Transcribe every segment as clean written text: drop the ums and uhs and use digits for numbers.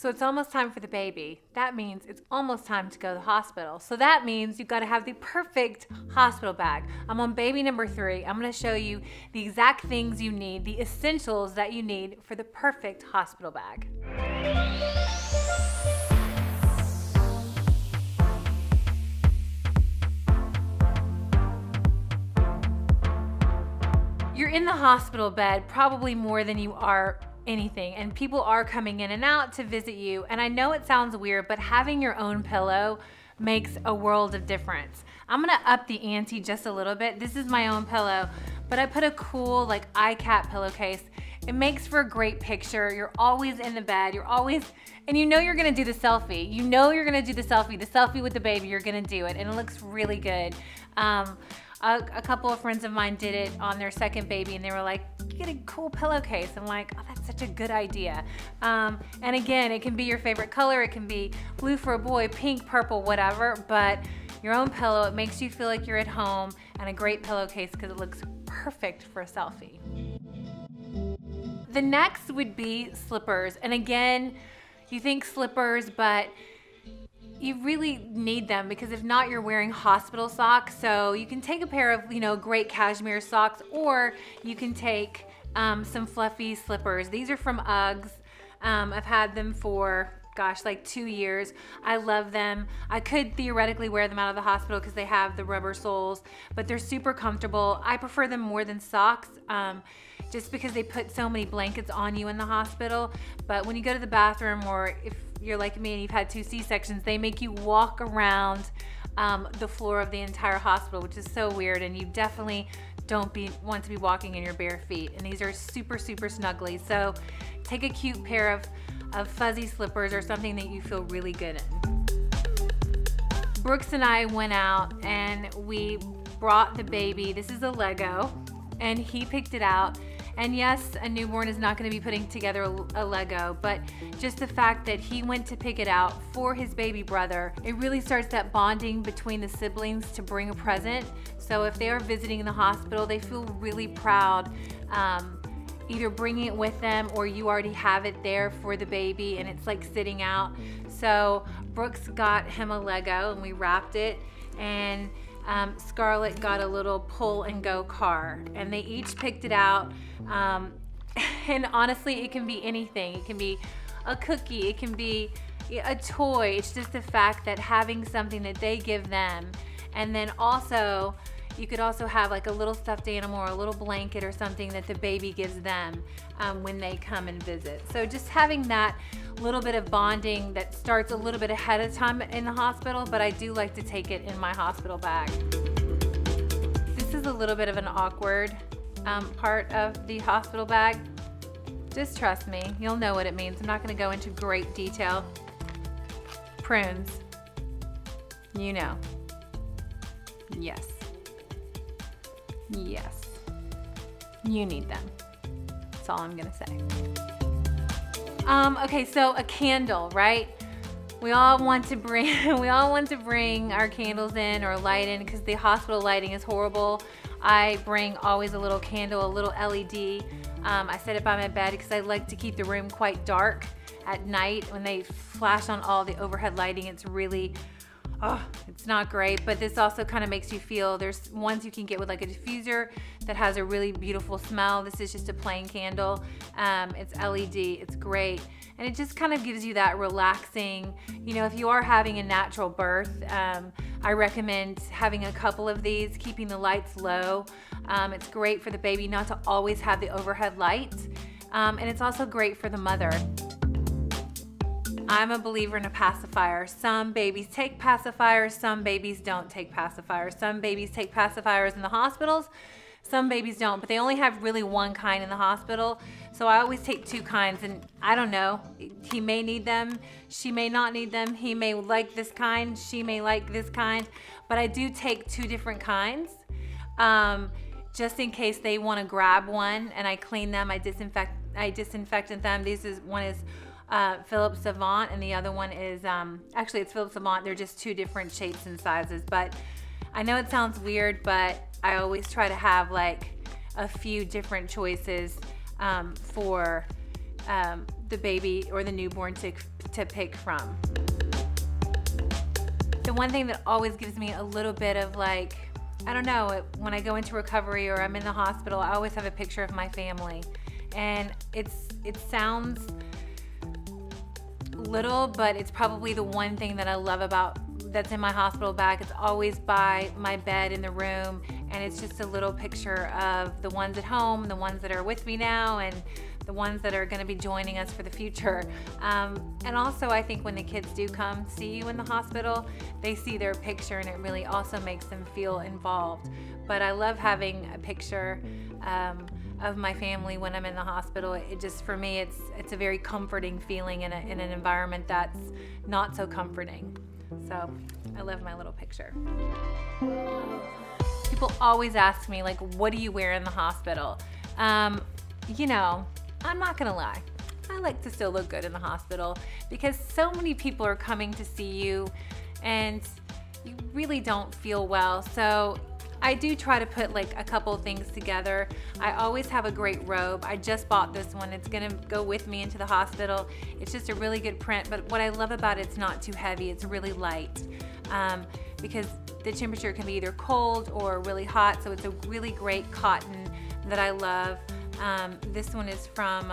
So it's almost time for the baby. That means it's almost time to go to the hospital. So that means you've got to have the perfect hospital bag. I'm on baby number 3. I'm going to show you the exact things you need, the essentials that you need for the perfect hospital bag. You're in the hospital bed probably more than you are anything, and people are coming in and out to visit you, and I know it sounds weird, but having your own pillow makes a world of difference. I'm gonna up the ante just a little bit. This is my own pillow, but I put a cool like eye cap pillowcase. It makes for a great picture. You're always in the bed, and you know you're gonna do the selfie. You know you're gonna do the selfie with the baby, you're gonna do it, and it looks really good. A couple of friends of mine did it on their second baby, and they were like, you get a cool pillowcase. I'm like, oh, that's such a good idea. And again, it can be your favorite color. It can be blue for a boy, pink, purple, whatever, but your own pillow, it makes you feel like you're at home, and a great pillowcase because it looks perfect for a selfie. The next would be slippers. And again, you think slippers, but you really need them because if not, you're wearing hospital socks. So you can take a pair of, great cashmere socks, or you can take some fluffy slippers. These are from Uggs. I've had them for, gosh, like 2 years. I love them. I could theoretically wear them out of the hospital because they have the rubber soles, but they're super comfortable. I prefer them more than socks. Just because they put so many blankets on you in the hospital. But when you go to the bathroom, or if you're like me and you've had 2 C-sections, they make you walk around the floor of the entire hospital, which is so weird, and you definitely don't want to be walking in your bare feet. And these are super, super snuggly. So take a cute pair of fuzzy slippers or something that you feel really good in. Brooks and I went out and we brought the baby. This is a Lego, and he picked it out. And yes, a newborn is not going to be putting together a Lego, but just the fact that he went to pick it out for his baby brother, it really starts that bonding between the siblings to bring a present. So if they are visiting in the hospital, they feel really proud, either bringing it with them or you already have it there for the baby and it's like sitting out. So Brooks got him a Lego and we wrapped it, and Scarlett got a little pull and go car, and they each picked it out. And honestly, it can be anything. It can be a cookie, it can be a toy. It's just the fact that having something that they give them, and then also you could also have like a little stuffed animal or a little blanket or something that the baby gives them when they come and visit. So just having that little bit of bonding that starts a little bit ahead of time in the hospital, but I do like to take it in my hospital bag. This is a little bit of an awkward part of the hospital bag. Just trust me, you'll know what it means. I'm not going to go into great detail. Prunes. You know. Yes. Yes. You need them. That's all I'm going to say. Okay, so a candle, right? We all want to bring our candles in or light in because the hospital lighting is horrible. I bring always a little candle, a little LED. I set it by my bed because I like to keep the room quite dark at night. When they flash on all the overhead lighting, it's really, it's not great, but this also kind of makes you feel, there's ones you can get with like a diffuser that has a really beautiful smell. This is just a plain candle. It's LED, it's great. And it just kind of gives you that relaxing, if you are having a natural birth, I recommend having a couple of these, keeping the lights low. It's great for the baby not to always have the overhead lights. And it's also great for the mother. I'm a believer in a pacifier. Some babies take pacifiers, some babies don't take pacifiers. Some babies take pacifiers in the hospitals, some babies don't, but they only have really one kind in the hospital. So I always take 2 kinds, and I don't know, he may need them, she may not need them, he may like this kind, she may like this kind, but I do take 2 different kinds, just in case they want to grab one, and I clean them, I disinfectant them. One is Philips Savant, and the other one is, actually it's Philips Savant. They're just 2 different shapes and sizes, but I know it sounds weird, but I always try to have like a few different choices for the baby or the newborn to pick from. The one thing that always gives me a little bit of like, I don't know, when I go into recovery or I'm in the hospital, I always have a picture of my family. And it sounds little, but it's probably the one thing that I love about that's in my hospital bag. It's always by my bed in the room, and it's just a little picture of the ones at home, the ones that are with me now, and the ones that are going to be joining us for the future. And also, I think when the kids do come see you in the hospital, they see their picture, and it really also makes them feel involved. But I love having a picture of my family when I'm in the hospital. It just, for me, it's a very comforting feeling in an environment that's not so comforting. So I love my little picture. People always ask me, like, what do you wear in the hospital? You know, I'm not gonna lie, I like to still look good in the hospital because so many people are coming to see you and you really don't feel well. So I do try to put like a couple of things together. I always have a great robe. I just bought this one. It's gonna go with me into the hospital. It's just a really good print, but what I love about it's not too heavy. It's really light because the temperature can be either cold or really hot, so it's a really great cotton that I love. This one is from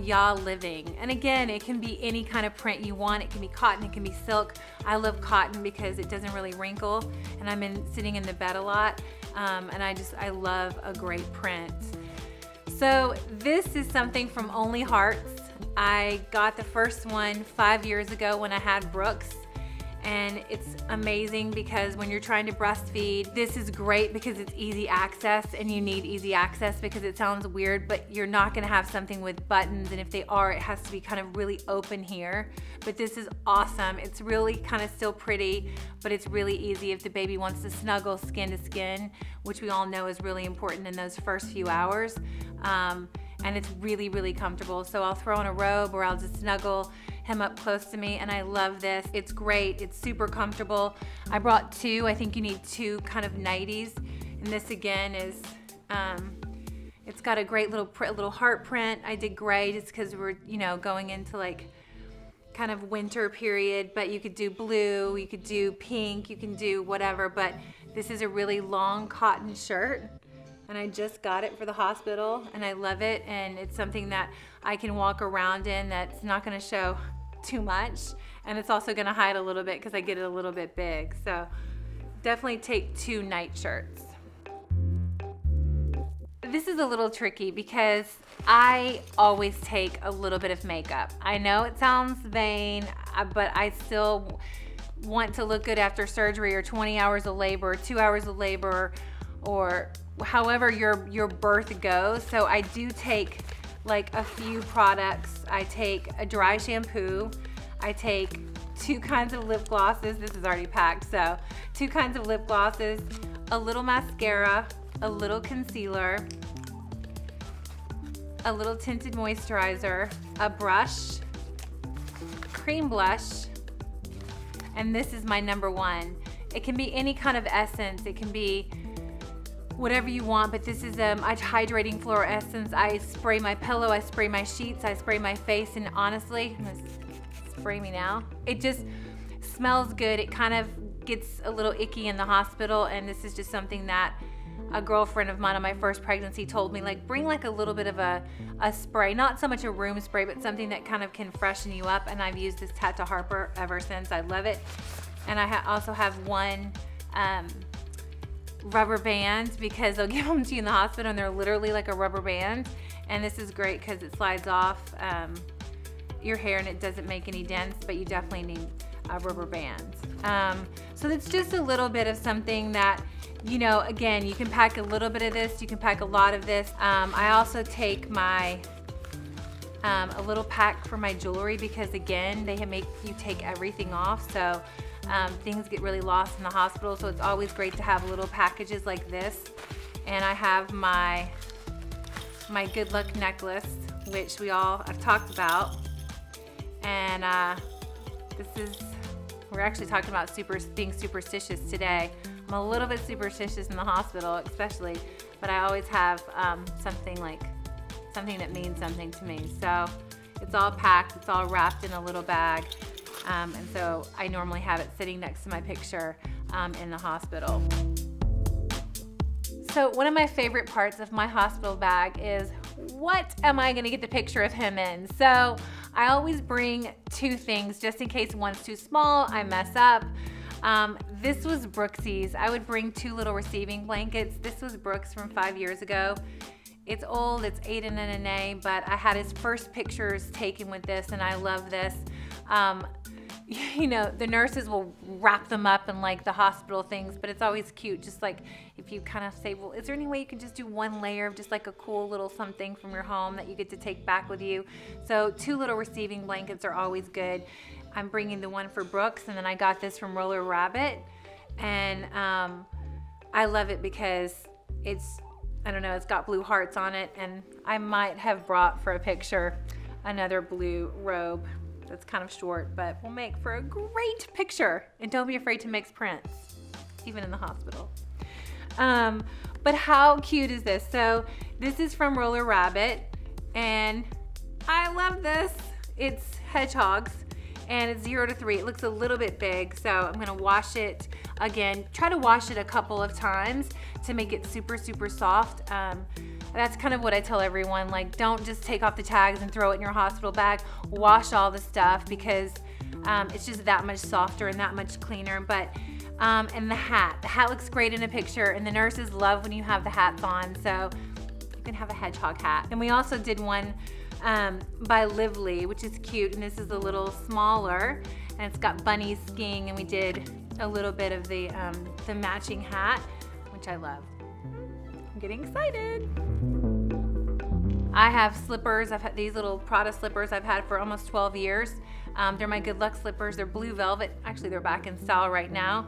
Ya Living, and again, it can be any kind of print you want. It can be cotton, it can be silk. I love cotton because it doesn't really wrinkle, and I'm sitting in the bed a lot, and I love a great print. So this is something from Only Hearts. I got the first one 5 years ago when I had Brooks. And it's amazing because when you're trying to breastfeed, this is great because it's easy access, and you need easy access because it sounds weird, but you're not gonna have something with buttons, and if they are, it has to be kind of really open here. But this is awesome. It's really kind of still pretty, but it's really easy if the baby wants to snuggle skin to skin, which we all know is really important in those first few hours. And it's really, really comfortable. So I'll throw on a robe or I'll just snuggle him up close to me, and I love this. It's great, it's super comfortable. I brought two. I think you need two kind of nighties. And this again is, it's got a great little heart print. I did gray just because we're, you know, going into like kind of winter period, but you could do blue, you could do pink, you can do whatever, but this is a really long cotton shirt. And I just got it for the hospital, and I love it, and it's something that I can walk around in that's not gonna show too much, and it's also gonna hide a little bit because I get it a little bit big. So definitely take two night shirts. This is a little tricky because I always take a little bit of makeup. I know it sounds vain, but I still want to look good after surgery or 20 hours of labor, 2 hours of labor, or however your birth goes. So I do take like a few products. I take a dry shampoo. I take 2 kinds of lip glosses. This is already packed, so 2 kinds of lip glosses, a little mascara, a little concealer, a little tinted moisturizer, a brush, cream blush, and this is my number one. It can be any kind of essence. It can be whatever you want, but this is a hydrating floral essence. I spray my pillow, I spray my sheets, I spray my face, and honestly, I'm gonna spray me now. It just smells good. It kind of gets a little icky in the hospital, and this is just something that a girlfriend of mine on my first pregnancy told me, like, bring like a little bit of a spray, not so much a room spray, but something that kind of can freshen you up, and I've used this Tata Harper ever since. I love it. And I also have one rubber band because they'll give them to you in the hospital and they're literally like a rubber band, and this is great because it slides off your hair and it doesn't make any dents, but you definitely need a rubber band. So it's just a little bit of something that, you know, again, you can pack a little bit of this, you can pack a lot of this. I also take my a little pack for my jewelry because again, they make you take everything off, so things get really lost in the hospital, so it's always great to have little packages like this. And I have my good luck necklace, which I've talked about. And we're actually talking about being superstitious today. I'm a little bit superstitious in the hospital especially, but I always have something something that means something to me. So it's all packed, it's all wrapped in a little bag. And so I normally have it sitting next to my picture in the hospital. So one of my favorite parts of my hospital bag is, what am I gonna get the picture of him in? So I always bring 2 things just in case one's too small, I mess up. This was Brooksy's. I would bring 2 little receiving blankets. This was Brooks from 5 years ago. It's old, it's Aiden and Anae, but I had his first pictures taken with this, and I love this. You know, the nurses will wrap them up in like the hospital things, but it's always cute. Just like if you kind of say, well, is there any way you can just do 1 layer of just like a cool little something from your home that you get to take back with you? So 2 little receiving blankets are always good. I'm bringing the one for Brooks, and then I got this from Roller Rabbit, and I love it because it's, I don't know, it's got blue hearts on it, and I might have brought for a picture another blue robe that's kind of short, but will make for a great picture. And don't be afraid to mix prints, even in the hospital. But how cute is this? So this is from Roller Rabbit, and I love this. It's hedgehogs, and it's 0 to 3. It looks a little bit big, so I'm gonna wash it again. Try to wash it a couple of times to make it super, super soft. That's kind of what I tell everyone, like, don't just take off the tags and throw it in your hospital bag. Wash all the stuff, because it's just that much softer and that much cleaner. But and the hat looks great in a picture, and the nurses love when you have the hats on, so you can have a hedgehog hat. And we also did one by Lively, which is cute, and this is a little smaller, and it's got bunnies skiing, and we did a little bit of the matching hat, which I love. I'm getting excited. I have slippers. I've had these little Prada slippers I've had for almost 12 years. They're my Good Luck slippers. They're blue velvet. Actually, they're back in style right now.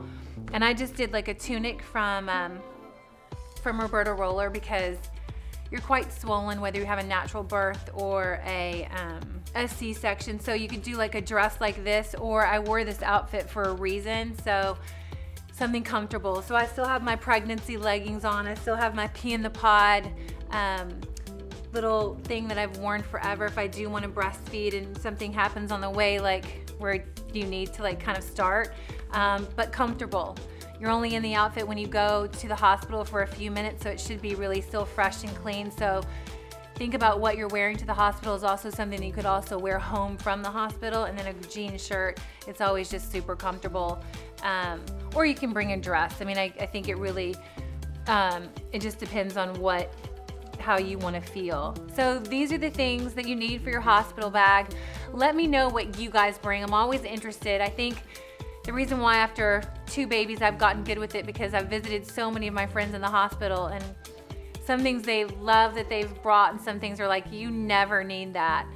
And I just did like a tunic from Roberta Roller, because you're quite swollen whether you have a natural birth or a C-section. So you could do like a dress like this, or I wore this outfit for a reason. So something comfortable. So I still have my pregnancy leggings on. I still have my pee in the pod little thing that I've worn forever if I do want to breastfeed and something happens on the way, like where you need to like kind of start, but comfortable. You're only in the outfit when you go to the hospital for a few minutes, so it should be really still fresh and clean. So think about what you're wearing to the hospital is also something you could also wear home from the hospital, and then a jean shirt. It's always just super comfortable. Or you can bring a dress. I mean, I think it really, it just depends on how you want to feel. So these are the things that you need for your hospital bag. Let me know what you guys bring. I'm always interested. I think the reason why after 2 babies I've gotten good with it, because I've visited so many of my friends in the hospital, and some things they love that they've brought, and some things are like, you never need that.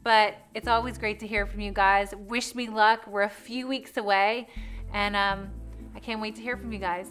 But it's always great to hear from you guys. Wish me luck. We're a few weeks away, and I can't wait to hear from you guys.